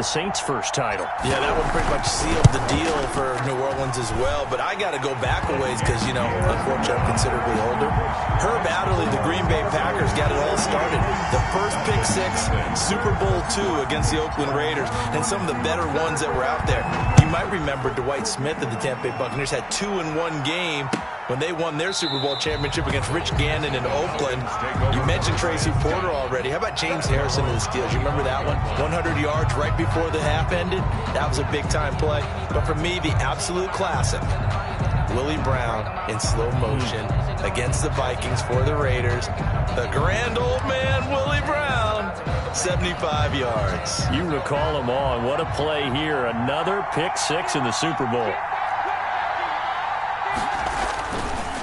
the Saints' first title. Yeah, that one pretty much sealed the deal for New Orleans as well. But I got to go back a ways because, you know, unfortunately I'm considerably older. Herb Adderley, the Green Bay Packers, got it all started. The first pick six, Super Bowl II against the Oakland Raiders, and some of the better ones that were out there. You might remember Dwight Smith of the Tampa Bay Buccaneers had 2 in 1 game when they won their Super Bowl championship against Rich Gannon in Oakland. You mentioned Tracy Porter already. How about James Harrison of the Steelers? You remember that one? 100 yards right before the half ended? That was a big-time play. But for me, the absolute classic, Willie Brown in slow motion against the Vikings for the Raiders. The grand old man, Willie Brown, 75 yards. You recall them all. What a play here. Another pick six in the Super Bowl.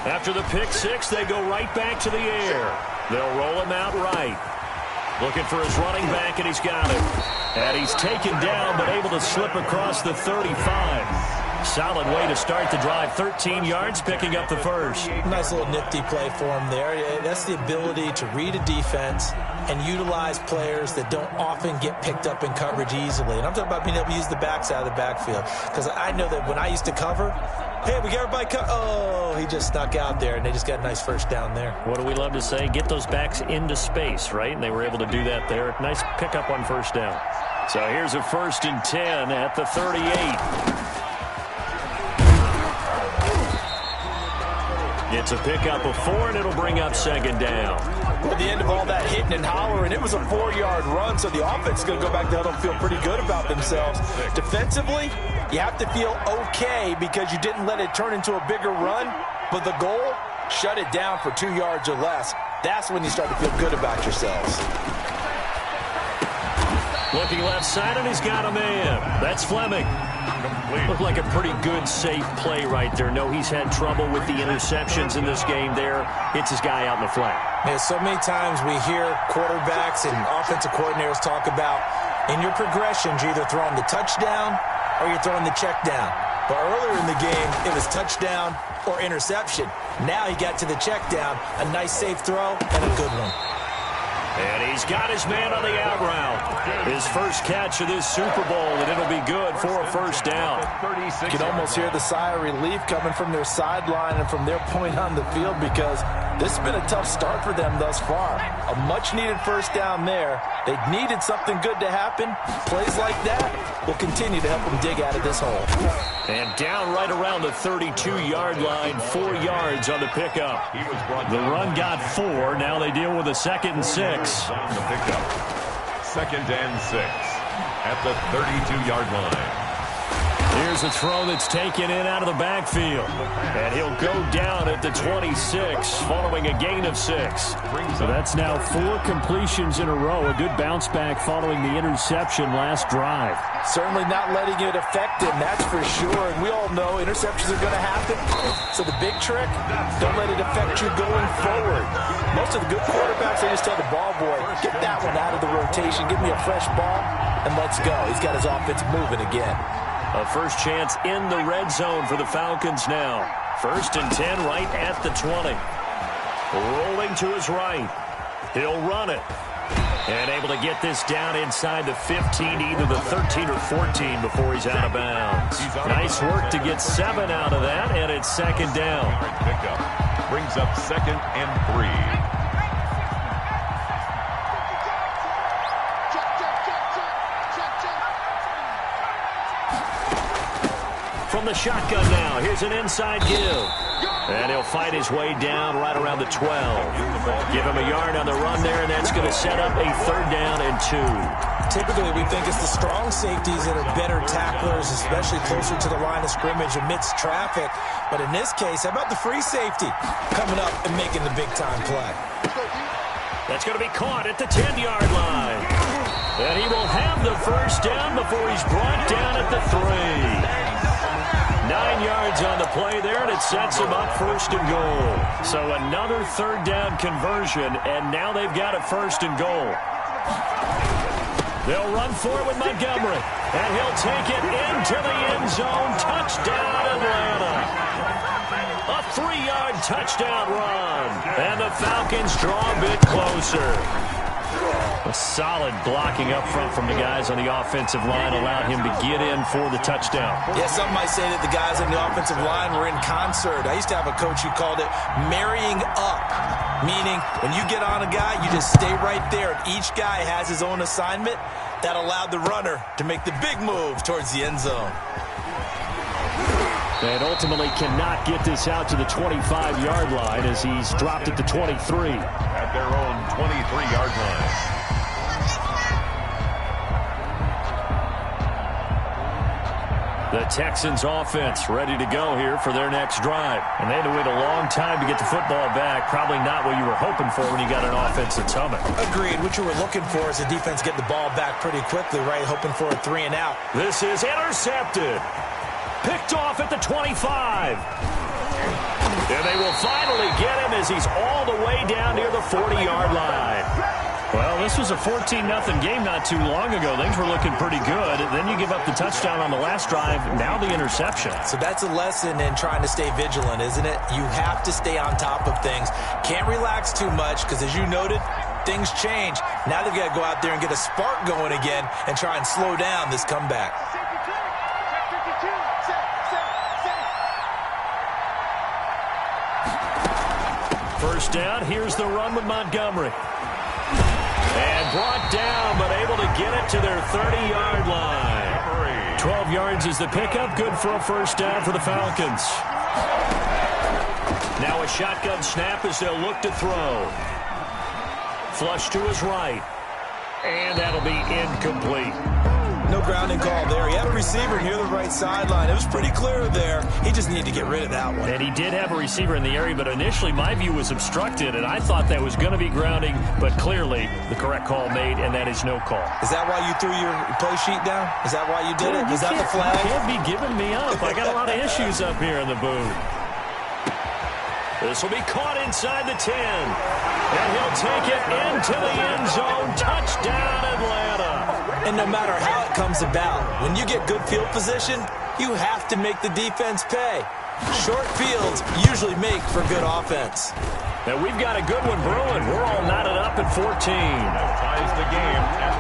After the pick six, they go right back to the air. They'll roll him out right. Looking for his running back, and he's got it. And he's taken down, but able to slip across the 35. Solid way to start the drive. 13 yards, picking up the first. Nice little nifty play for him there. That's the ability to read a defense and utilize players that don't often get picked up in coverage easily. And I'm talking about being able to use the backside of the backfield. Because I know that when I used to cover, hey, we got everybody oh, he just snuck out there, and they just got a nice first down there. What do we love to say? Get those backs into space, right? And they were able to do that there. Nice pickup on first down. So here's a 1st and 10 at the 38. It's a pickup of 4, and it'll bring up 2nd down. At the end of all that hitting and hollering, it was a 4-yard run, so the offense is going to go back there and feel pretty good about themselves. Defensively, you have to feel okay because you didn't let it turn into a bigger run, but the goal, shut it down for 2 yards or less. That's when you start to feel good about yourselves. Looking left side, and he's got a man. That's Fleming. Looked like a pretty good, safe play right there. No, he's had trouble with the interceptions in this game there. Hits his guy out in the flat. Yeah, so many times we hear quarterbacks and offensive coordinators talk about in your progressions, you're either throwing the touchdown or you're throwing the check down. But earlier in the game, it was touchdown or interception. Now he got to the check down, a nice safe throw and a good one. And he's got his man on the out route. His first catch of this Super Bowl, and it'll be good for a first down. You can almost hear the sigh of relief coming from their sideline and from their point on the field because this has been a tough start for them thus far. A much-needed first down there. They needed something good to happen. Plays like that will continue to help them dig out of this hole. And down right around the 32-yard line, 4 yards on the pickup. The run got 4. Now they deal with a 2nd and 6. On the pickup. 2nd and 6 at the 32-yard line. Here's a throw that's taken in out of the backfield. And he'll go down at the 26 following a gain of 6. So that's now 4 completions in a row. A good bounce back following the interception last drive. Certainly not letting it affect him, that's for sure. And we all know interceptions are going to happen. So the big trick, don't let it affect you going forward. Most of the good quarterbacks, they just tell the ball boy, get that one out of the rotation, give me a fresh ball, and let's go. He's got his offense moving again. A first chance in the red zone for the Falcons now. 1st and 10 right at the 20. Rolling to his right. He'll run it. And able to get this down inside the 15, either the 13 or 14 before he's out of bounds. Nice work to get 7 out of that, and it's 2nd down. Pickup brings up 2nd and 3. From the shotgun now, here's an inside give. And he'll fight his way down right around the 12. Give him a yard on the run there, and that's going to set up a 3rd down and 2. Typically, we think it's the strong safeties that are better tacklers, especially closer to the line of scrimmage amidst traffic. But in this case, how about the free safety coming up and making the big-time play? That's going to be caught at the 10-yard line. And he will have the first down before he's brought down at the 3. 9 yards on the play there, and it sets him up 1st and goal. So another 3rd down conversion, and now they've got a 1st and goal. They'll run for it with Montgomery, and he'll take it into the end zone. Touchdown, Atlanta. A 3-yard touchdown run, and the Falcons draw a bit closer. A solid blocking up front from the guys on the offensive line allowed him to get in for the touchdown. Yeah, some might say that the guys on the offensive line were in concert. I used to have a coach who called it marrying up, meaning when you get on a guy, you just stay right there. And each guy has his own assignment. That allowed the runner to make the big move towards the end zone. And ultimately cannot get this out to the 25-yard line as he's dropped at the 23. At their own 23-yard line. The Texans offense ready to go here for their next drive. And they had to wait a long time to get the football back. Probably not what you were hoping for when you got an offense that's humming. Agreed. What you were looking for is the defense get the ball back pretty quickly, right? Hoping for a 3 and out. This is intercepted. Picked off at the 25. And they will finally get him as he's all the way down near the 40-yard line. Well, this was a 14-0 game not too long ago. Things were looking pretty good. Then you give up the touchdown on the last drive. Now the interception. So that's a lesson in trying to stay vigilant, isn't it? You have to stay on top of things. Can't relax too much because, as you noted, things change. Now they've got to go out there and get a spark going again and try and slow down this comeback. First down. Here's the run with Montgomery. And brought down, but able to get it to their 30-yard line. 12 yards is the pickup. Good for a first down for the Falcons. Now a shotgun snap as they'll look to throw. Flush to his right. And that'll be incomplete. No grounding call there. He had a receiver near the right sideline. It was pretty clear there. He just needed to get rid of that one. And he did have a receiver in the area, but initially my view was obstructed, and I thought that was going to be grounding, but clearly the correct call made, and that is no call. Is that why you threw your play sheet down? Is that why you did it? Is that the flag? You can't be giving me up. I got a lot of issues up here in the booth. This will be caught inside the 10. And he'll take it into the end zone. Touchdown, Atlanta. And no matter how it comes about, when you get good field position, you have to make the defense pay. Short fields usually make for good offense. Now we've got a good one brewing. We're all knotted up at 14. That ties the game at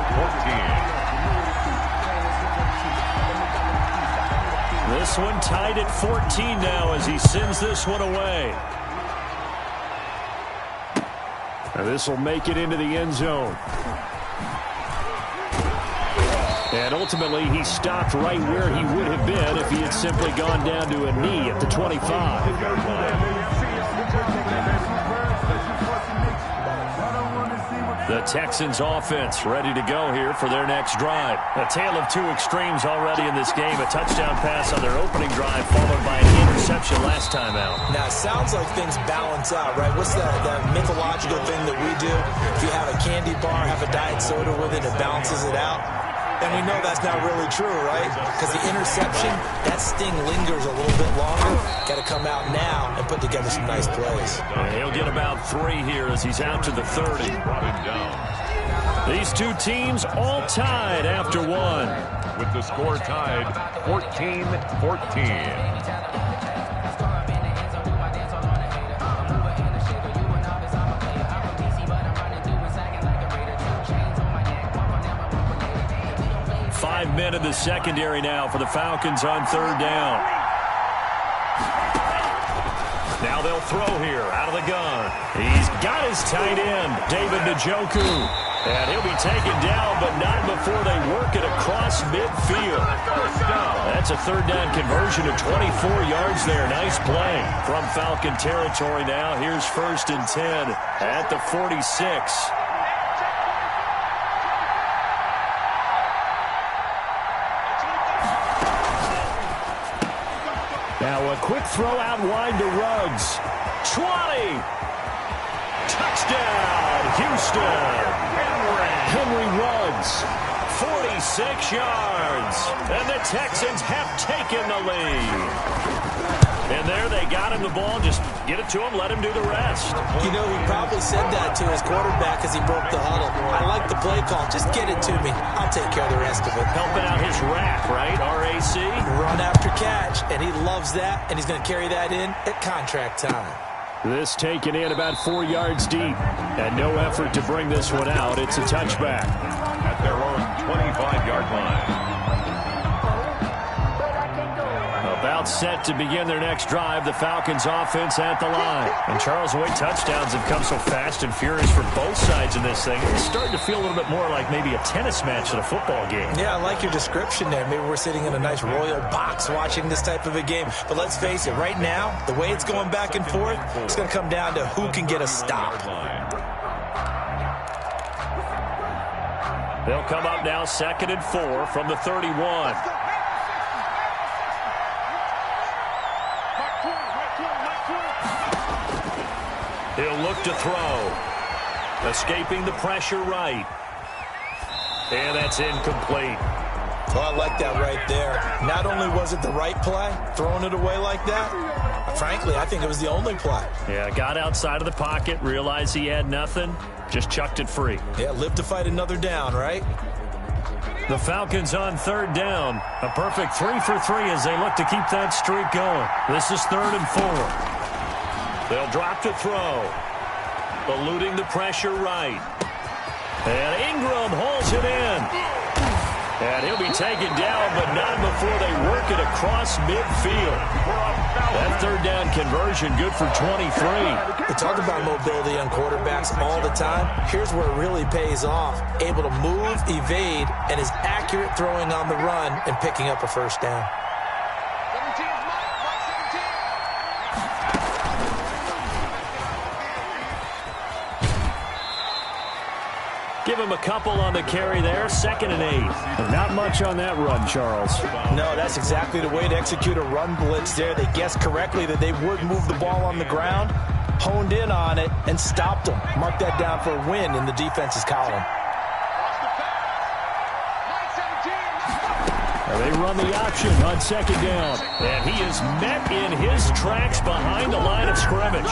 14. This one tied at 14 now as he sends this one away. Now this will make it into the end zone. And ultimately, he stopped right where he would have been if he had simply gone down to a knee at the 25. The Texans offense ready to go here for their next drive. A tale of two extremes already in this game. A touchdown pass on their opening drive followed by an interception last time out. Now, it sounds like things balance out, right? What's that mythological thing that we do? If you have a candy bar, have a diet soda with it, it balances it out. And we know that's not really true, right? Because the interception, that sting lingers a little bit longer. Got to come out now and put together some nice plays. And he'll get about 3 here as he's out to the 30. These two teams all tied after one. With the score tied 14-14. 5 men in the secondary now for the Falcons on third down. Now they'll throw here out of the gun. He's got his tight end, David Njoku. And he'll be taken down, but not before they work it across midfield. That's a third down conversion of 24 yards there. Nice play from Falcon territory now. Here's 1st and 10 at the 46. Now a quick throw out wide to Ruggs. 20. Touchdown, Houston. Henry Ruggs, 46 yards. And the Texans have taken the lead. And there they got him the ball. Just get it to him, let him do the rest. You know, he probably said that to his quarterback as he broke the huddle. I like the play call. Just get it to me. I'll take care of the rest of it. Helping out his rack, right? RAC. Run after catch, and he loves that, and he's going to carry that in at contract time. This taken in about 4 yards deep. And no effort to bring this one out. It's a touchback. At their own 25-yard line. About set to begin their next drive. The Falcons offense at the line. And Charles, the way touchdowns have come so fast and furious for both sides in this thing, it's starting to feel a little bit more like maybe a tennis match at a football game. Yeah, I like your description there. Maybe we're sitting in a nice royal box watching this type of a game. But let's face it, right now, the way it's going back and forth, it's going to come down to who can get a stop. They'll come up now 2nd and 4 from the 31. He'll look to throw. Escaping the pressure right. And that's incomplete. Oh, I like that right there. Not only was it the right play, throwing it away like that, frankly, I think it was the only play. Yeah, got outside of the pocket, realized he had nothing, just chucked it free. Yeah, live to fight another down, right? The Falcons on 3rd down. A perfect 3 for 3 as they look to keep that streak going. This is 3rd and 4. They'll drop to throw. Eluding the pressure right. And Ingram hauls it in. And he'll be taken down, but not before they work it across midfield. That 3rd down conversion good for 23. We talk about mobility on quarterbacks all the time. Here's where it really pays off. Able to move, evade, and is accurate throwing on the run and picking up a 1st down. Give him a couple on the carry there. 2nd and 8. Not much on that run, Charles. No, that's exactly the way to execute a run blitz there. They guessed correctly that they would move the ball on the ground, honed in on it, and stopped them. Mark that down for a win in the defense's column. They run the option on 2nd down. And he is met in his tracks behind the line of scrimmage.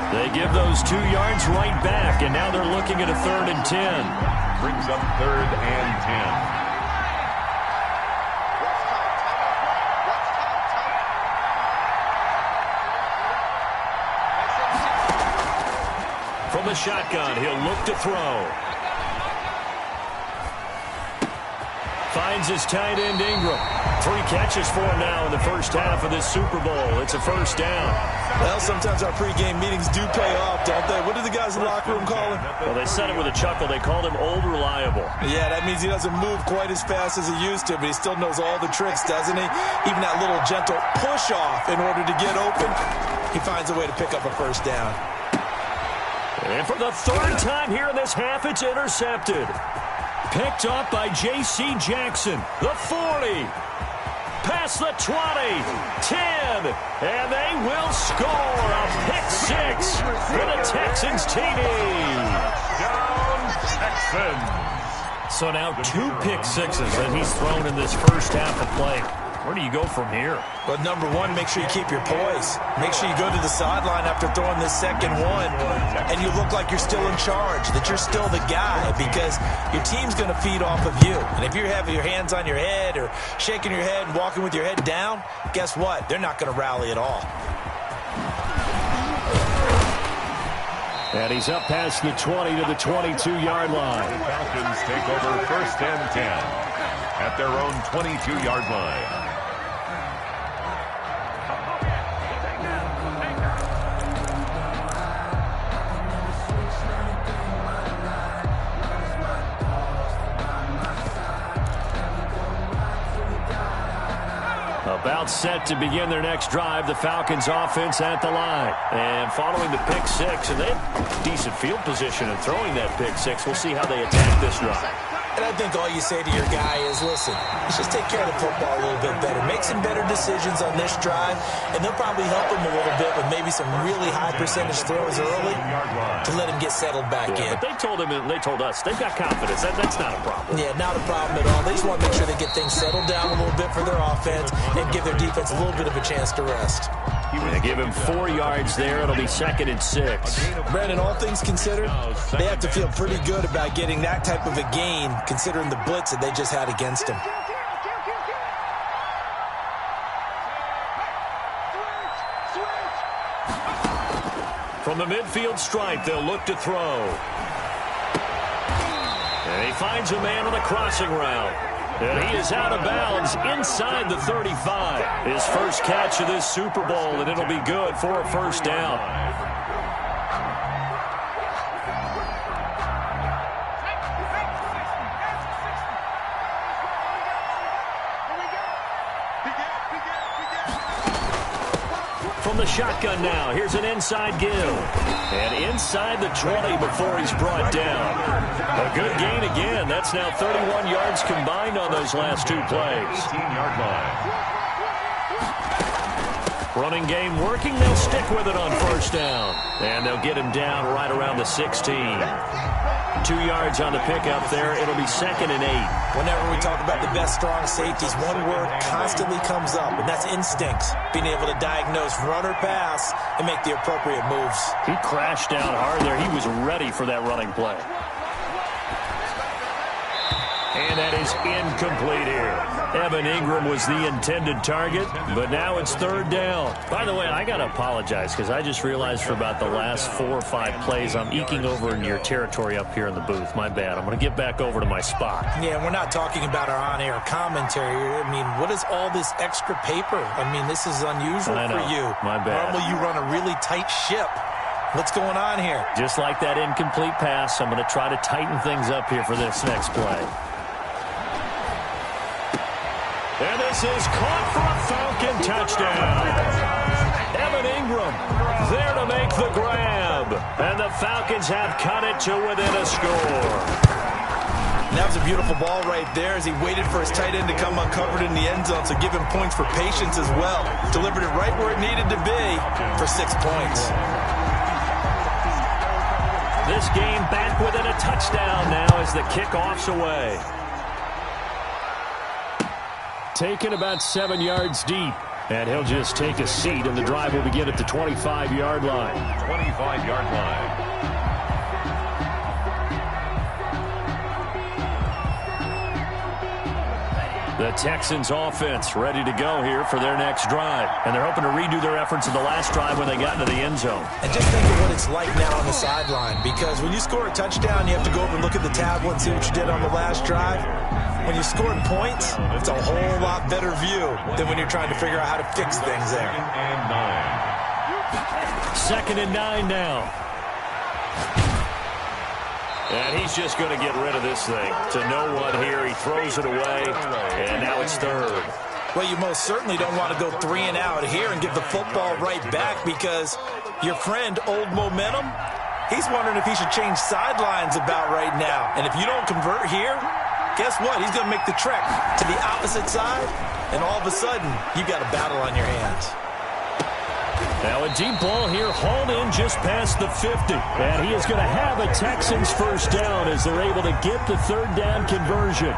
They give those 2 yards right back, and now they're looking at a 3rd and 10. Brings up 3rd and 10. From the shotgun, he'll look to throw. Finds his tight end Ingram. 3 catches for him now in the first half of this Super Bowl. It's a 1st down. Well, sometimes our pregame meetings do pay off, don't they? What do the guys in the locker room call him? Well, they said it with a chuckle. They called him Old Reliable. Yeah, that means he doesn't move quite as fast as he used to, but he still knows all the tricks, doesn't he? Even that little gentle push-off in order to get open. He finds a way to pick up a 1st down. And for the 3rd time here in this half, it's intercepted. Picked up by J.C. Jackson. The 40. Past the 20. 10. And they will score a pick 6 for the Texans TD. Down Texans. So now 2 pick 6s that he's thrown in this first half of play. Where do you go from here? Well, number one, make sure you keep your poise. Make sure you go to the sideline after throwing this 2nd one, and you look like you're still in charge, that you're still the guy, because your team's going to feed off of you. And if you're having your hands on your head or shaking your head and walking with your head down, guess what? They're not going to rally at all. And he's up past the 20 to the 22-yard line. The Falcons take over 1st and 10 at their own 22-yard line. About set to begin their next drive, the Falcons offense at the line. And following the pick 6, and they have decent field position and throwing that pick 6. We'll see how they attack this drive. And I think all you say to your guy is, listen, let's just take care of the football a little bit better. Make some better decisions on this drive, and they'll probably help him a little bit with maybe some really high percentage throws early to let him get settled back in. But they told him, and they told us, they've got confidence. That's not a problem. Yeah, not a problem at all. They just want to make sure they get things settled down a little bit for their offense and give their defense a little bit of a chance to rest. They give him 4 yards there. It'll be 2nd and 6. Brandon, all things considered, they have to feel pretty good about getting that type of a gain, considering the blitz that they just had against them. From the midfield stripe, they'll look to throw. And he finds a man on a crossing route. And he is out of bounds inside the 35. His first catch of this Super Bowl, and it'll be good for a first down. From the shotgun now, here's an inside give. And inside the 20 before he's brought down. A good gain again. That's now 31 yards combined on those last two plays. 18-yard line. Running game working. They'll stick with it on first down. And they'll get him down right around the 16. 2 yards on the pickup there. It'll be 2nd and 8. Whenever we talk about the best strong safeties, one word constantly comes up, and that's instincts. Being able to diagnose run or pass and make the appropriate moves. He crashed down hard there. He was ready for that running play. And that is incomplete here. Evan Ingram was the intended target, but now it's 3rd down. By the way, I got to apologize because I just realized for about the last 4 or 5 plays, I'm eking over into your territory up here in the booth. My bad. I'm going to get back over to my spot. Yeah, we're not talking about our on-air commentary. I mean, what is all this extra paper? I mean, this is unusual for you. My bad. Normally you run a really tight ship. What's going on here? Just like that incomplete pass, I'm going to try to tighten things up here for this next play. And this is caught for a Falcon touchdown. Evan Ingram there to make the grab. And the Falcons have cut it to within a score. That was a beautiful ball right there as he waited for his tight end to come uncovered in the end zone, so give him points for patience as well. Delivered it right where it needed to be for 6 points. This game back within a touchdown now as the kickoff's away. Taken about 7 yards deep. And he'll just take a seat, and the drive will begin at the 25-yard line. 25-yard line. The Texans offense ready to go here for their next drive. And they're hoping to redo their efforts in the last drive when they got into the end zone. And just think of what it's like now on the sideline, because when you score a touchdown, you have to go over and look at the tablet and see what you did on the last drive. When you scored points, it's a whole lot better view than when you're trying to figure out how to fix things there. 2nd and 9 now. And he's just going to get rid of this thing. To no one here. He throws it away, and now it's 3rd. Well, you most certainly don't want to go 3 and out here and give the football right back, because your friend, Old Momentum, he's wondering if he should change sidelines about right now. And if you don't convert here, guess what? He's going to make the trek to the opposite side, and all of a sudden, you've got a battle on your hands. Now a deep ball here, hauled in just past the 50. And he is going to have a Texans first down as they're able to get the 3rd down conversion.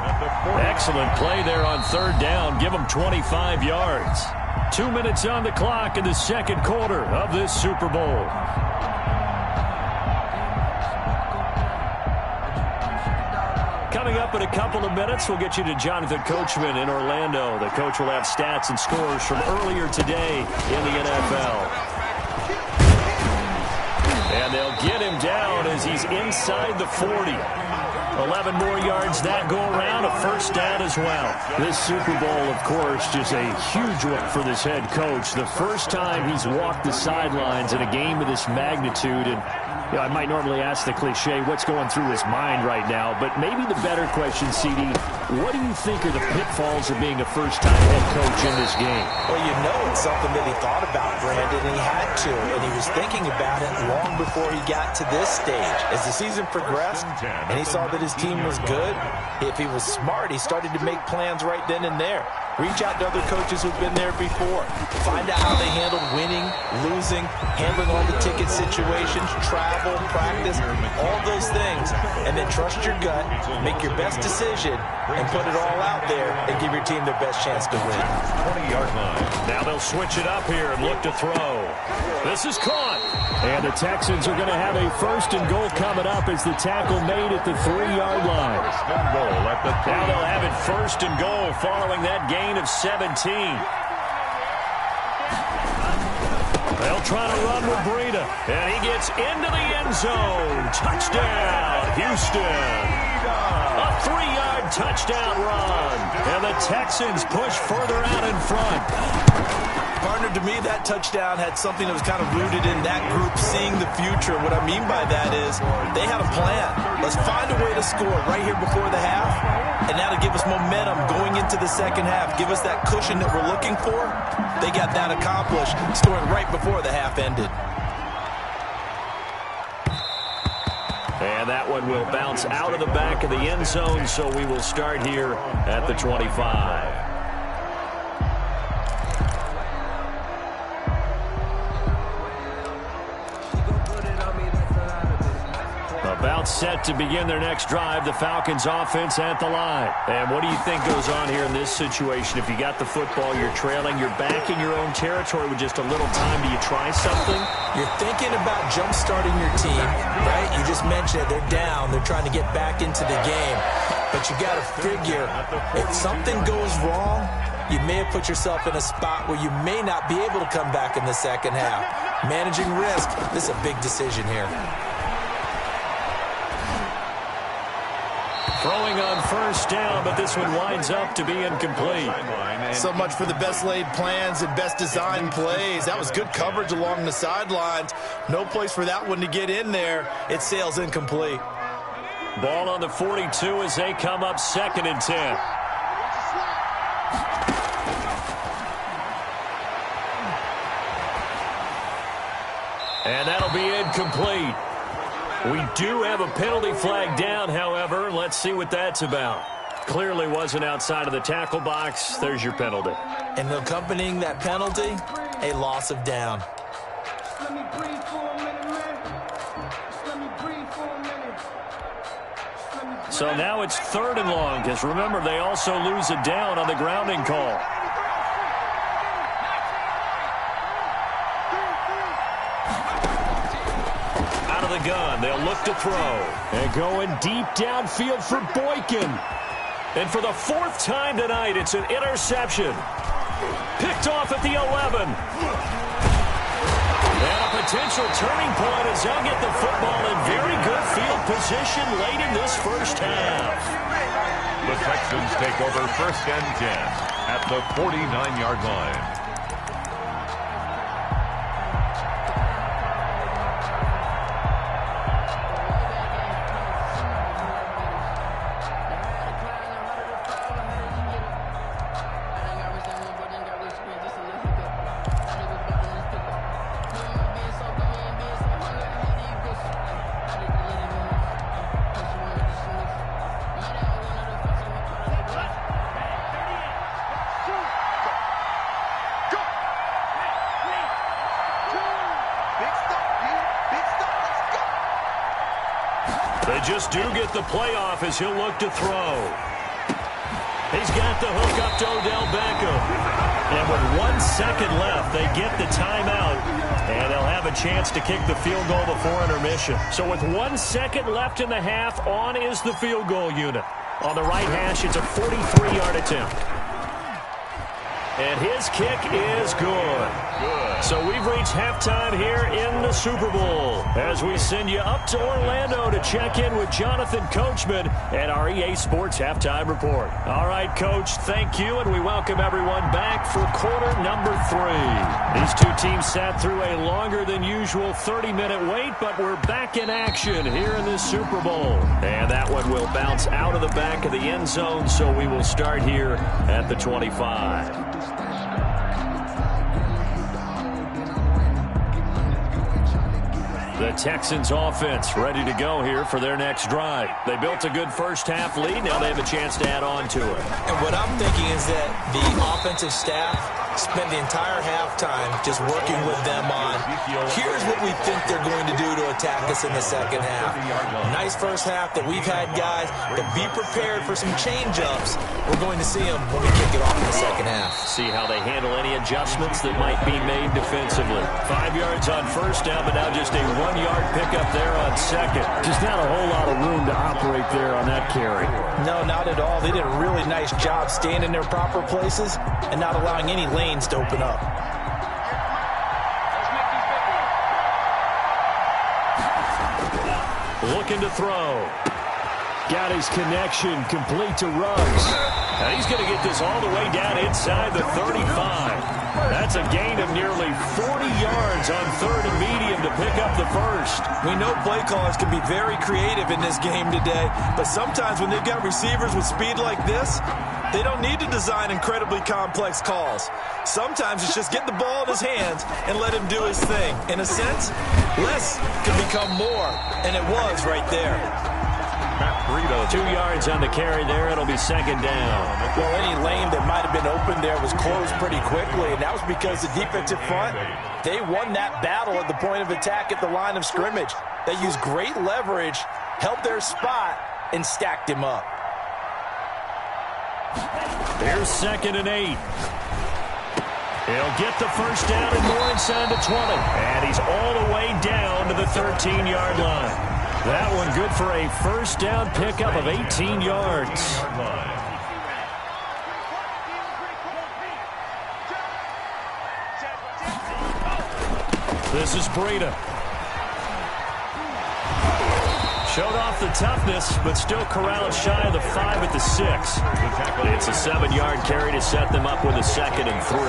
Excellent play there on 3rd down. Give them 25 yards. 2 minutes on the clock in the 2nd quarter of this Super Bowl. Coming up in a couple of minutes, we'll get you to Jonathan Coachman in Orlando. The coach will have stats and scores from earlier today in the NFL. And they'll get him down as he's inside the 40. 11 more yards that go around, a first down as well. This Super Bowl, of course, just a huge one for this head coach. The first time he's walked the sidelines in a game of this magnitude. And you know, I might normally ask the cliche, what's going through his mind right now? But maybe the better question, CD, what do you think are the pitfalls of being a first-time head coach in this game? Well, you know it's something that he thought about, Brandon, and he had to. And he was thinking about it long before he got to this stage. As the season progressed and he saw that his team was good, if he was smart, he started to make plans right then and there. Reach out to other coaches who've been there before. Find out how they handled winning, losing, handling all the ticket situations, travel, practice, all those things. And then trust your gut, make your best decision, and put it all out there and give your team their best chance to win. 20-yard line. Now they'll switch it up here and look to throw. This is caught. And the Texans are going to have a 1st and goal coming up as the tackle made at the 3-yard line. Now they'll have it 1st and goal following that gain of 17. They'll try to run with Breida, and he gets into the end zone. Touchdown, Houston. A 3-yard touchdown run, and the Texans push further out in front. Partner, to me, that touchdown had something that was kind of rooted in that group seeing the future. What I mean by that is they had a plan. Let's find a way to score right here before the half, and that'll give us momentum going into the second half. Give us that cushion that we're looking for. They got that accomplished, scoring right before the half ended. And that one will bounce out of the back of the end zone, so we will start here at the 25. About set to begin their next drive, the Falcons offense at the line. And what do you think goes on here in this situation? If you got the football, you're trailing, you're back in your own territory with just a little time. Do you try something? You're thinking about jump-starting your team, right? You just mentioned it. They're down. They're trying to get back into the game. But you got to figure, if something goes wrong, you may have put yourself in a spot where you may not be able to come back in the second half. Managing risk, this is a big decision here. Throwing on first down, but this one winds up to be incomplete. So much for the best laid plans and best designed plays. That was good coverage along the sidelines. No place for that one to get in there. It sails incomplete. Ball on the 42 as they come up 2nd and 10. And that'll be incomplete. We do have a penalty flag down, however. Let's see what that's about. Clearly wasn't outside of the tackle box. There's your penalty. And accompanying that penalty, a loss of down. So now it's 3rd and long, because remember, they also lose a down on the grounding call. The gun. They'll look to throw. And going deep downfield for Boykin. And for the 4th time tonight, it's an interception. Picked off at the 11. And a potential turning point as they'll get the football in very good field position late in this first half. The Texans take over 1st and 10 at the 49-yard line. They just do get the playoff as he'll look to throw. He's got the hook up to Odell Beckham. And with 1 second left, they get the timeout. And they'll have a chance to kick the field goal before intermission. So with 1 second left in the half, on is the field goal unit. On the right hash, it's a 43-yard attempt. And his kick is good. So we've reached halftime here in the Super Bowl as we send you up to Orlando to check in with Jonathan Coachman and our EA Sports Halftime Report. All right, Coach, thank you, and we welcome everyone back for quarter number 3. These two teams sat through a longer than usual 30-minute wait, but we're back in action here in this Super Bowl. And that one will bounce out of the back of the end zone, so we will start here at the 25. The Texans offense ready to go here for their next drive. They built a good first half lead. Now they have a chance to add on to it. And what I'm thinking is that the offensive staff spent the entire halftime just working with them on, here's what we think they're going to do to attack us in the second half. Nice first half that we've had, guys, but be prepared for some change-ups. We're going to see them when we kick it off in the second half. See how they handle any adjustments that might be made defensively. 5 yards on first down, but now just a 1-yard pickup there on second. Just not a whole lot of room to operate there on that carry. No, not at all. They did a really nice job staying in their proper places and not allowing any lanes to open up. looking to throw. Got his connection complete to Ruggs. And he's going to get this all the way down inside the 35. That's a gain of nearly 40 yards on third and medium to pick up the first. We know play callers can be very creative in this game today, but sometimes when they've got receivers with speed like this, they don't need to design incredibly complex calls. Sometimes it's just get the ball in his hands and let him do his thing. In a sense, less can become more, and it was right there. 2 yards on the carry there. It'll be second down. Well, any lane that might have been open there was closed pretty quickly, and that was because the defensive front, they won that battle at the point of attack at the line of scrimmage. They used great leverage, held their spot, and stacked him up. Here's 2nd and 8. He'll get the first down and more inside the 20. And he's all the way down to the 13-yard line. That one good for a first down pickup of 18 yards. This is Breida. Showed off the toughness, but still corralled shy of the 5 at the 6. It's a 7-yard carry to set them up with a 2nd and 3.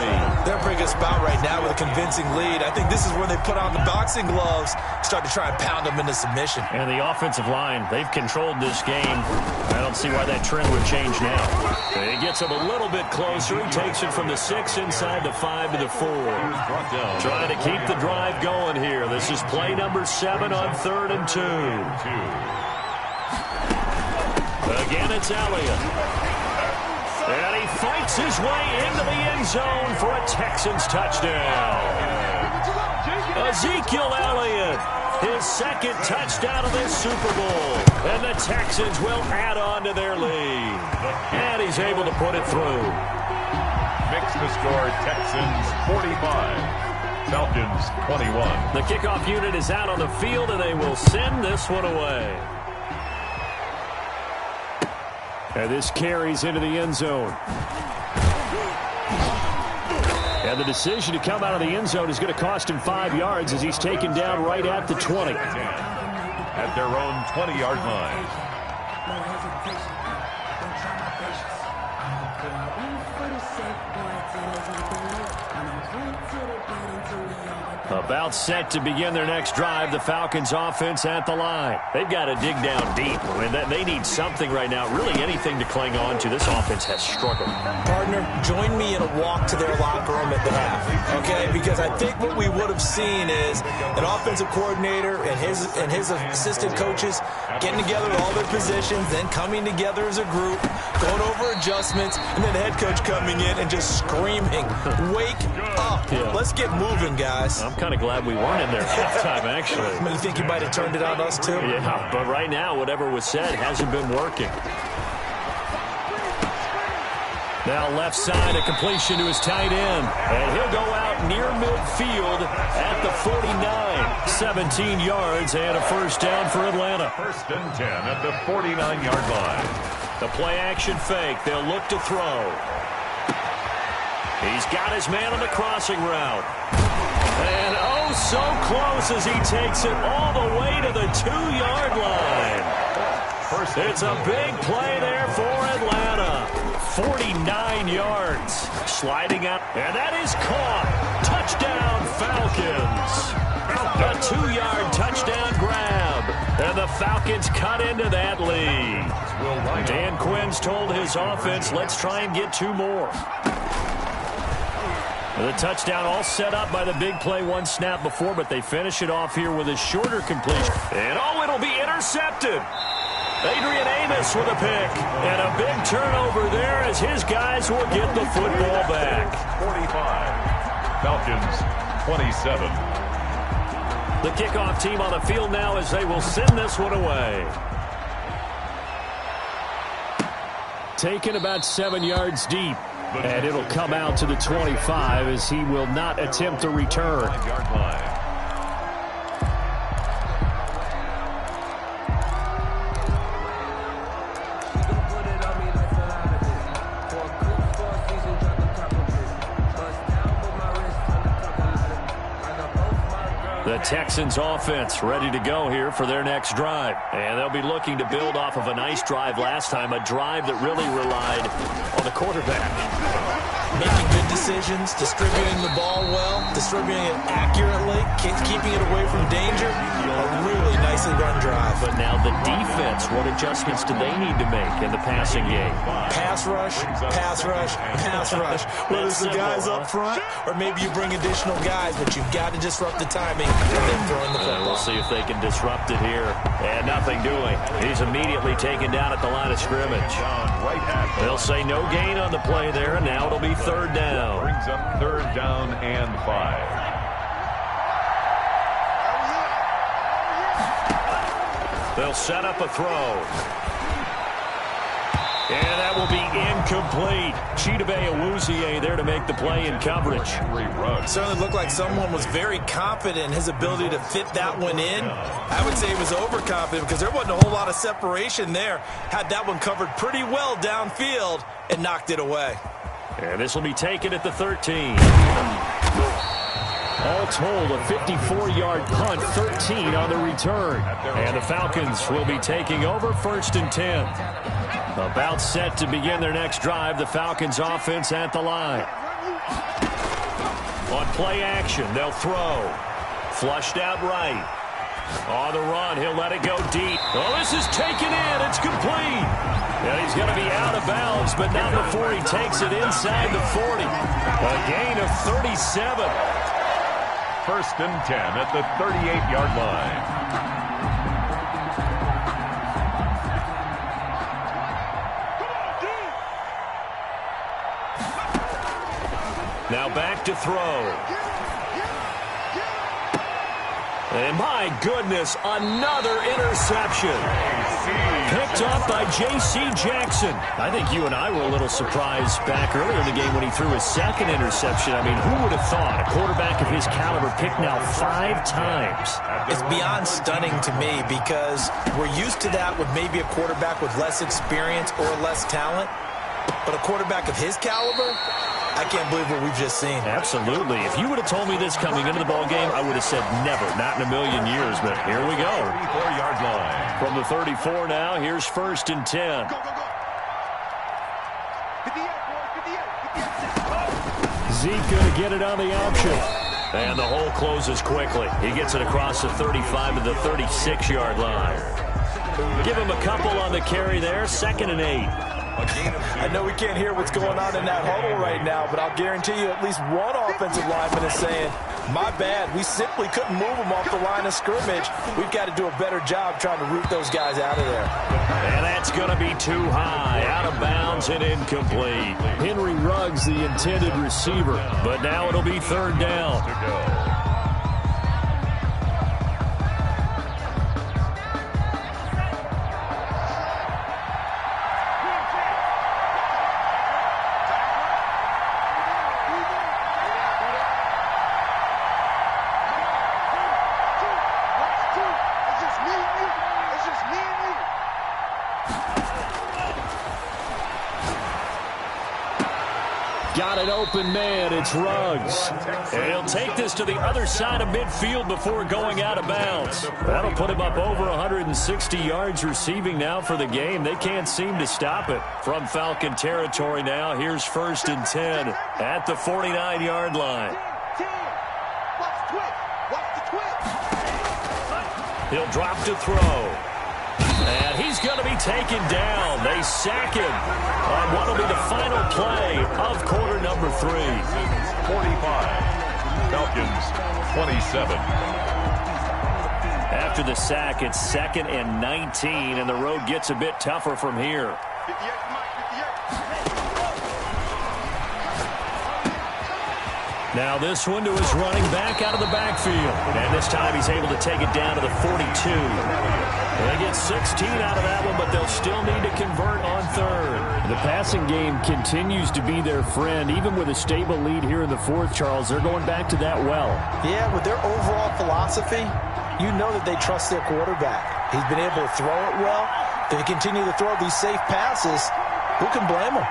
They're a pretty good spot right now with a convincing lead. I think this is where they put on the boxing gloves, start to try and pound them into submission. And the offensive line, they've controlled this game. I don't see why that trend would change now. He gets him a little bit closer. He takes it from the 6 inside the 5 to the 4. Trying to keep the drive going here. This is play number 7 on 3rd and 2. Again, it's Elliott. And he fights his way into the end zone for a Texans touchdown. Ezekiel Elliott, his 2nd touchdown of this Super Bowl. And the Texans will add on to their lead. And he's able to put it through. Makes the score Texans 45. Falcons 21. The kickoff unit is out on the field, and they will send this one away. And this carries into the end zone. And the decision to come out of the end zone is going to cost him 5 yards as he's taken down right at the 20. At their own 20-yard line. About set to begin their next drive, the Falcons offense at the line. They've got to dig down deep. I mean, they need something right now, really anything to cling on to. This offense has struggled. Partner, join me in a walk to their locker room at the half, okay? Because I think what we would have seen is an offensive coordinator and his assistant coaches getting together with all their positions, then coming together as a group, going over adjustments, and then the head coach coming in and just screaming, wake up. Yeah. Let's get moving, guys. I'm kind of glad we weren't in there halftime, actually. You think you might have turned it on us, too? Yeah, but right now, whatever was said hasn't been working. Now left side, a completion to his tight end. And he'll go out near midfield at the 49. 17 yards and a first down for Atlanta. 1st and 10 at the 49-yard line. The play action fake. They'll look to throw. He's got his man on the crossing route. And oh, so close as he takes it all the way to the 2-yard line. It's a big play there for Atlanta. 49 yards. Sliding out. And that is caught. Touchdown, Falcons. A 2-yard touchdown grab. And the Falcons cut into that lead. Dan Quinn's told his offense, let's try and get 2 more. The touchdown all set up by the big play 1 snap before, but they finish it off here with a shorter completion. And oh, it'll be intercepted. Adrian Amos with a pick. And a big turnover there as his guys will get the football back. 45. Falcons 27. The kickoff team on the field now as they will send this one away. Taken about 7 yards deep. And it'll come out to the 25 as he will not attempt a return. The Texans offense ready to go here for their next drive. And they'll be looking to build off of a nice drive last time, a drive that really relied on the quarterback. Making good decisions, distributing the ball well, distributing it accurately, keeping it away from danger. A really nicely run drive. But now the defense, what adjustments do they need to make in the passing game? Pass rush, pass rush, pass rush. Whether it's the guys up front or maybe you bring additional guys, but you've got to disrupt the timing and then throwing the football. We'll see if they can disrupt it here. And nothing doing. He's immediately taken down at the line of scrimmage. They'll say no gain on the play there, and now it'll be third down. Brings up third down and 5. They'll set up a throw. And that will be incomplete. Chidobe Awuzie there to make the play in coverage. Certainly looked like someone was very confident in his ability to fit that one in. I would say he was overconfident because there wasn't a whole lot of separation there. Had that one covered pretty well downfield and knocked it away. And this will be taken at the 13. All told, a 54-yard punt, 13 on the return. And the Falcons will be taking over first and 10. About set to begin their next drive, the Falcons offense at the line. On play action, they'll throw. Flushed out right. On the run, he'll let it go deep. Oh, this is taken in. It's complete. And he's going to be out of bounds, but not before he takes it inside the 40. A gain of 37. First and 10 at the 38-yard line. Now back to throw. And my goodness, another interception. Picked off by J.C. Jackson. I think you and I were a little surprised back earlier in the game when he threw his second interception. I mean, who would have thought a quarterback of his caliber picked now 5 times? It's beyond stunning to me because we're used to that with maybe a quarterback with less experience or less talent. But a quarterback of his caliber, I can't believe what we've just seen. Absolutely. If you would have told me this coming into the ball game, I would have said never, not in a million years. But here we go. 34-yard line. From the 34 now, here's first and 10. Zeke going to get it on the option. And the hole closes quickly. He gets it across the 35 to the 36-yard line. Give him a couple on the carry there. 2nd and 8. I know we can't hear what's going on in that huddle right now, but I'll guarantee you at least one offensive lineman is saying, my bad, we simply couldn't move them off the line of scrimmage. We've got to do a better job trying to root those guys out of there. And that's going to be too high, out of bounds and incomplete. Henry Ruggs, the intended receiver, but now it'll be third down. Got an open man. It's Ruggs. And he'll take this to the other side of midfield before going out of bounds. That'll put him up over 160 yards receiving now for the game. They can't seem to stop it. From Falcon territory now, here's first and 10 at the 49-yard line. He'll drop to throw. And he's going to be taken down. They sack him on what will be the final play of quarter number 3. 45. Falcons 27. After the sack, it's 2nd and 19, and the road gets a bit tougher from here. Now this one to his running back out of the backfield. And this time he's able to take it down to the 42. They get 16 out of that one, but they'll still need to convert on third. The passing game continues to be their friend. Even with a stable lead here in the 4th, Charles, they're going back to that well. Yeah, with their overall philosophy, you know that they trust their quarterback. He's been able to throw it well. If they continue to throw these safe passes, who can blame them?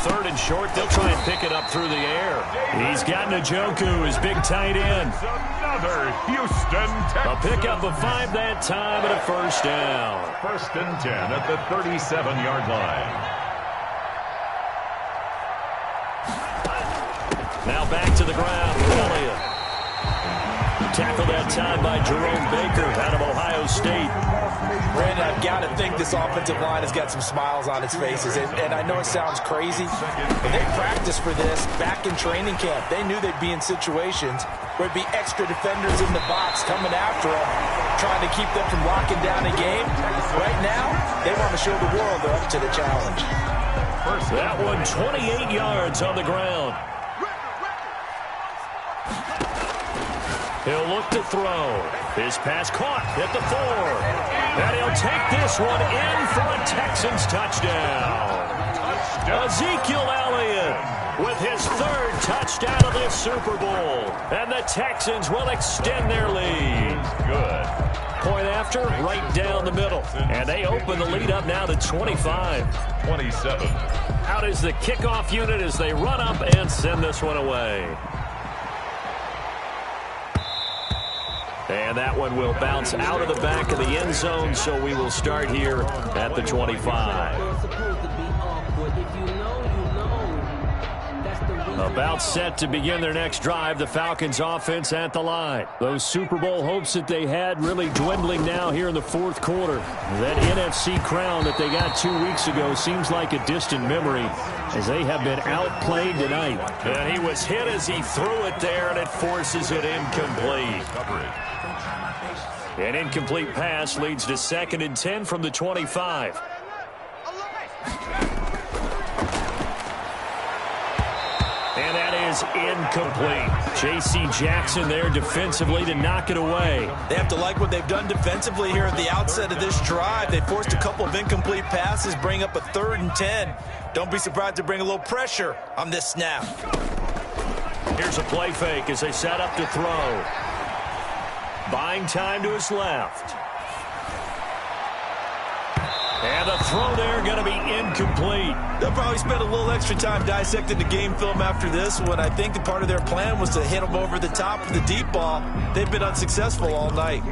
3rd and short. They'll try and pick it up through the air. He's got Njoku, his big tight end. Another Houston Texans. A pickup of 5 that time and a 1st down. 1st and 10 at the 37-yard line. Now back to the ground. Elliott. Tackled that time by Jerome Baker out of Ohio State. Brandon, I've got to think this offensive line has got some smiles on its faces. And I know it sounds crazy, but they practiced for this back in training camp. They knew they'd be in situations where it'd be extra defenders in the box coming after them, trying to keep them from locking down a game. Right now, they want to show the world they're up to the challenge. That one 28 yards on the ground. He'll look to throw. His pass caught at the 4. And he'll take this one in for a Texans touchdown. Ezekiel Elliott with his 3rd touchdown of this Super Bowl. And the Texans will extend their lead. Good. Point after, right down the middle. And they open the lead up now to 25. 27. Out is the kickoff unit as they run up and send this one away. And that one will bounce out of the back of the end zone, so we will start here at the 25. About set to begin their next drive, the Falcons offense at the line. Those Super Bowl hopes that they had really dwindling now here in the 4th quarter. That NFC crown that they got 2 weeks ago seems like a distant memory as they have been outplayed tonight. And he was hit as he threw it there, and it forces it incomplete. An incomplete pass leads to 2nd and 10 from the 25. And that is incomplete. J.C. Jackson there defensively to knock it away. They have to like what they've done defensively here at the outset of this drive. They forced a couple of incomplete passes, bring up a 3rd and 10. Don't be surprised to bring a little pressure on this snap. Here's a play fake as they set up to throw. Buying time to his left. And the throw there going to be incomplete. They'll probably spend a little extra time dissecting the game film after this one. I think the part of their plan was to hit them over the top with the deep ball. They've been unsuccessful all night.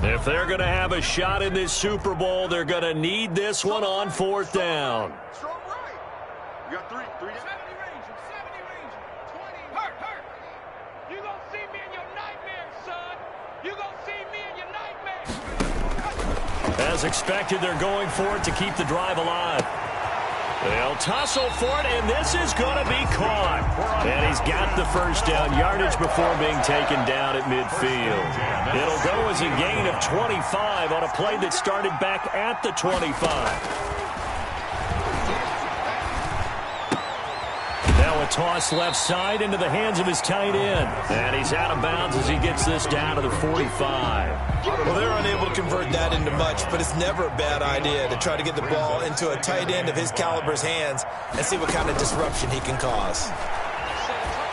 If they're going to have a shot in this Super Bowl, they're going to need this one on 4th down. You got 3 70 range, 70 range, 20. Hurt. You gonna see me in your nightmares, son. You gonna see me in your nightmares. As expected, they're going for it to keep the drive alive. They'll tussle for it, and this is going to be caught. And he's got the 1st down yardage before being taken down at midfield. It'll go as a gain of 25 on a play that started back at the 25. Now a toss left side into the hands of his tight end. And he's out of bounds as he gets this down to the 45. Well, they're unable to convert that into much, but it's never a bad idea to try to get the ball into a tight end of his caliber's hands and see what kind of disruption he can cause.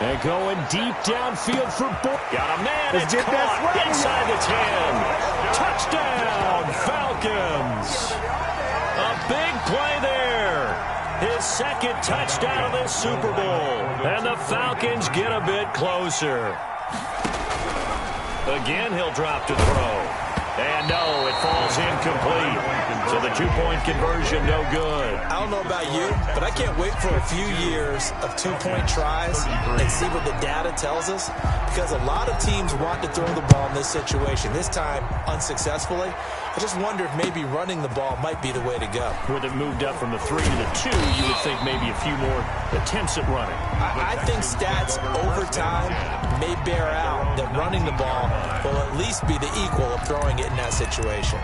And going deep downfield for Boyd. Got a man. It's caught inside the 10. Touchdown, Falcons. A big play there. His 2nd touchdown of this Super Bowl. And the Falcons get a bit closer. Again, he'll drop to throw. And no, it falls incomplete. So the 2-point conversion, no good. I don't know about you, but I can't wait for a few years of 2-point tries and see what the data tells us. Because a lot of teams want to throw the ball in this situation. This time, unsuccessfully. I just wonder if maybe running the ball might be the way to go. With it moved up from the 3 to the 2, you would think maybe a few more attempts at running. I think stats over time may bear out that running the ball will at least be the equal of throwing it in that situation.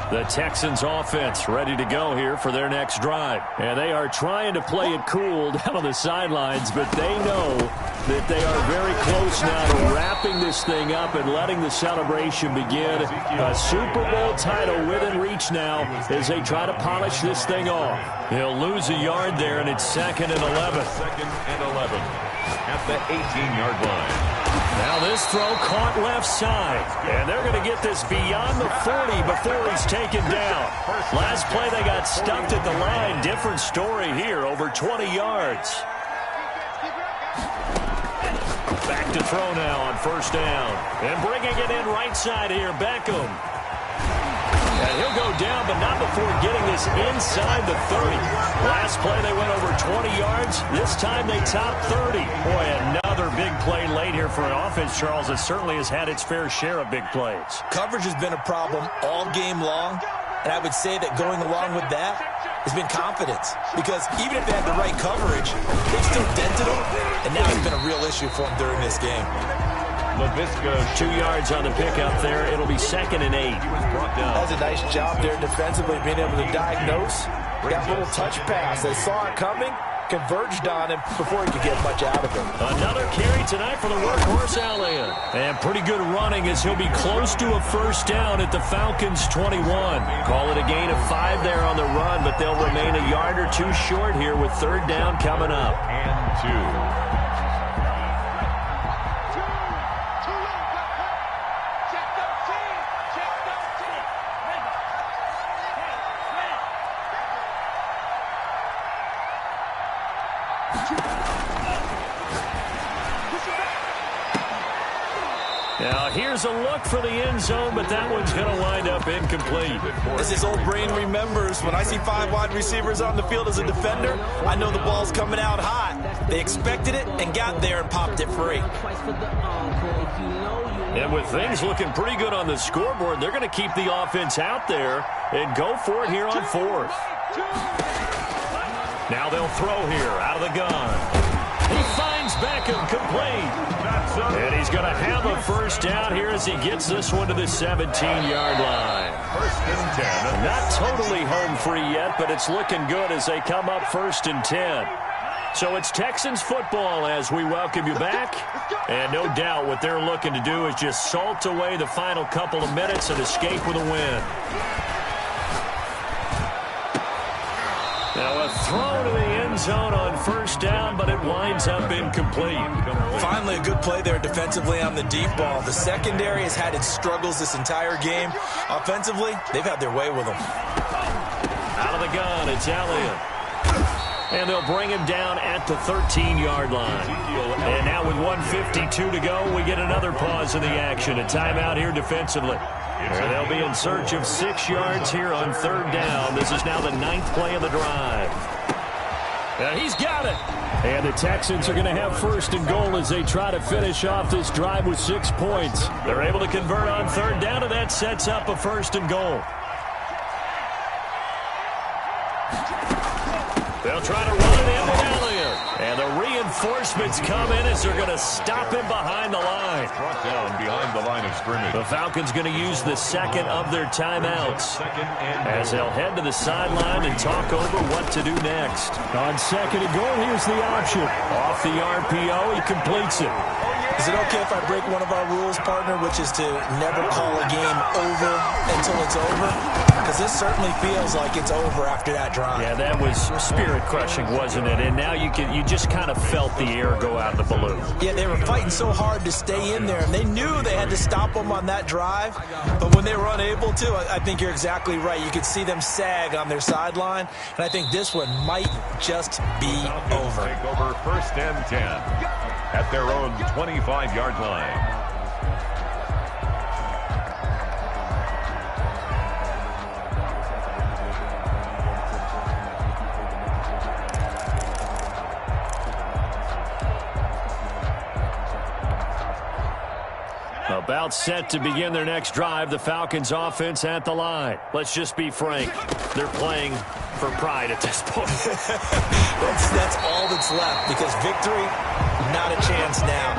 The Texans offense ready to go here for their next drive. And they are trying to play it cool down on the sidelines, but they know that they are very close now to wrapping this thing up and letting the celebration begin. A Super Bowl title within reach now as they try to polish this thing off. He'll lose a yard there, and it's 2nd and 11. 2nd and 11 at the 18-yard line. Now this throw caught left side, and they're going to get this beyond the 40 before he's taken down. Last play they got stuffed at the line. Different story here, over 20 yards. Back to throw now on 1st down. And bringing it in right side here, Beckham. And he'll go down, but not before getting this inside the 30. Last play they went over 20 yards. This time they topped 30. Boy, another big play late here for an offense, Charles, that certainly has had its fair share of big plays. Coverage has been a problem all game long, and I would say that going along with that has been confidence. Because even if they had the right coverage, they've still dented them, and now it's been a real issue for them during this game. Laviska, 2 yards on the pickup there. It'll be 2nd and 8. That's a nice job there defensively, being able to diagnose that little touch pass. They saw it coming, converged on him before he could get much out of him. Another carry tonight for the workhorse Elliott. And pretty good running as he'll be close to a 1st down at the Falcons' 21. Call it a gain of 5 there on the run, but they'll remain a yard or 2 short here with 3rd down coming up. and 2. Now here's a look for the end zone, but that one's going to wind up incomplete. As his old brain remembers, when I see 5 wide receivers on the field as a defender, I know the ball's coming out hot. They expected it and got there and popped it free. And with things looking pretty good on the scoreboard, they're going to keep the offense out there and go for it here on 4th. Now they'll throw here out of the gun. He finds Beckham complete. And he's going to have a 1st down here as he gets this one to the 17-yard line. 1st and 10. Not totally home free yet, but it's looking good as they come up 1st and 10. So it's Texans football as we welcome you back. And no doubt what they're looking to do is just salt away the final couple of minutes and escape with a win. Now a throw to the end zone on 1st down, but it winds up incomplete. Finally a good play there defensively on the deep ball. The secondary has had its struggles this entire game. Offensively, they've had their way with them. Out of the gun, it's Elliott. And they'll bring him down at the 13-yard line. And now with 1:52 to go, we get another pause in the action. A timeout here defensively. And they'll be in search of 6 yards here on 3rd down. This is now the 9th play of the drive. And he's got it. And the Texans are going to have 1st and goal as they try to finish off this drive with 6 points. They're able to convert on 3rd down, and that sets up a 1st and goal. They'll try to run it in with Elliott. And the reinforcements come in as they're going to stop him behind the line. Brought down behind the line of scrimmage. The Falcons going to use the 2nd of their timeouts as they'll head to the sideline and talk over what to do next. On 2nd and goal, here's the option. Off the RPO, he completes it. Is it okay if I break one of our rules, partner, which is to never call a game over until it's over? Because this certainly feels like it's over after that drive. Yeah, that was spirit-crushing, wasn't it? And now you just kind of felt the air go out of the balloon. Yeah, they were fighting so hard to stay in there, and they knew they had to stop them on that drive. But when they were unable to, I think you're exactly right. You could see them sag on their sideline, and I think this one might just be over. Take over 1st and 10 at their own 25-yard line. About set to begin their next drive, the Falcons offense at the line. Let's just be frank. They're playing for pride at this point. That's all that's left, because victory, not a chance now.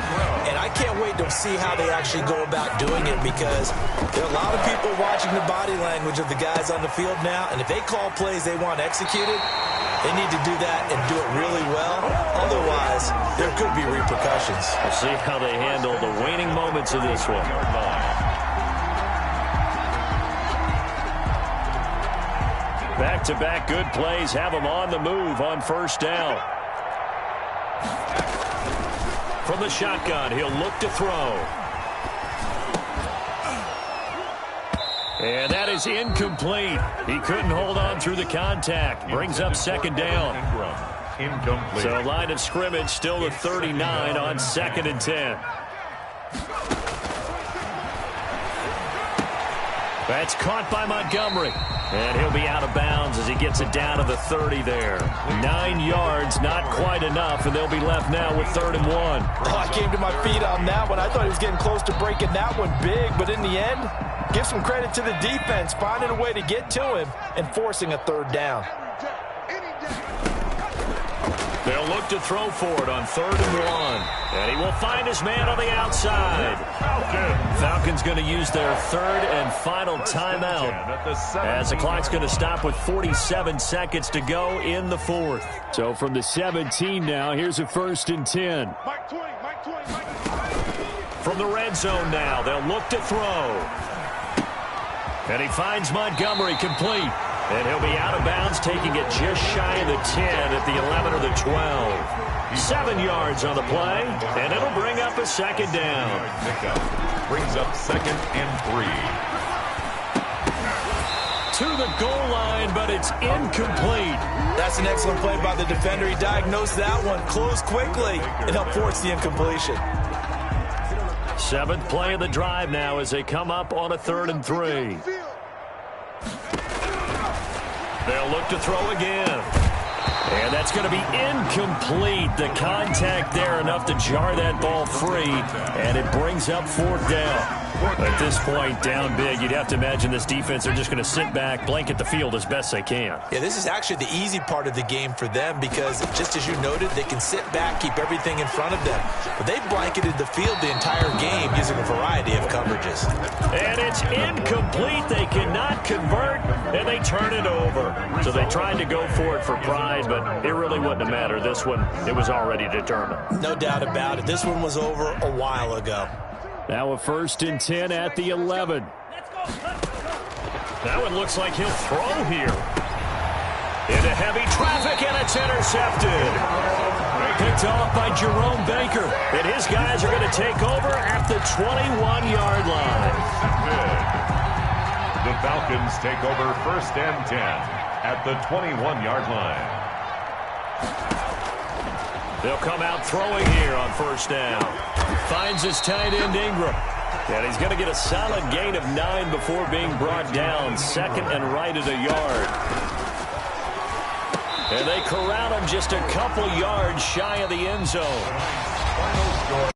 And I can't wait to see how they actually go about doing it, because there are a lot of people watching the body language of the guys on the field now, and if they call plays they want executed, they need to do that and do it really well. Otherwise, there could be repercussions. We'll see how they handle the waning moments of this one. Back-to-back good plays have them on the move on first down. From the shotgun, he'll look to throw. And that is incomplete. He couldn't hold on through the contact. Brings up second down. Incomplete. So line of scrimmage still at 39 on 2nd and 10. That's caught by Montgomery. And he'll be out of bounds as he gets it down to the 30 there. 9 yards, not quite enough, and they'll be left now with 3rd and 1. Oh, I came to my feet on that one. I thought he was getting close to breaking that one big, but in the end, give some credit to the defense, finding a way to get to him and forcing a 3rd down. They'll look to throw for it on 3rd and 1. And he will find his man on the outside. Falcons going to use their 3rd and final timeout as the clock's going to stop with 47 seconds to go in the 4th. So from the 17 now, here's a 1st and 10. From the red zone now, they'll look to throw. And he finds Montgomery complete. And he'll be out of bounds, taking it just shy of the 10 at the 11 or the 12. 7 yards on the play, and it'll bring up a 2nd down. Brings up 2nd and 3. To the goal line, but it's incomplete. That's an excellent play by the defender. He diagnosed that one, closed quickly, and helped force the incompletion. 7th play of the drive now as they come up on a 3rd and 3. They'll look to throw again. And that's going to be incomplete. The contact there enough to jar that ball free. And it brings up 4th down. At this point, down big, you'd have to imagine this defense, they're just going to sit back, blanket the field as best they can. Yeah, this is actually the easy part of the game for them, because just as you noted, they can sit back, keep everything in front of them. But they've blanketed the field the entire game using a variety of coverages. And it's incomplete. They cannot convert, and they turn it over. So they tried to go for it for pride, but it really wouldn't have mattered. This one, it was already determined. No doubt about it. This one was over a while ago. Now a 1st and 10 at the 11. That one looks like he'll throw here. Into heavy traffic, and it's intercepted. Picked off by Jerome Baker. And his guys are going to take over at the 21-yard line. The Falcons take over 1st and 10 at the 21-yard line. They'll come out throwing here on 1st down. Finds his tight end Ingram. And he's going to get a solid gain of 9 before being brought down. 2nd and right at a yard. And they corral him just a couple yards shy of the end zone.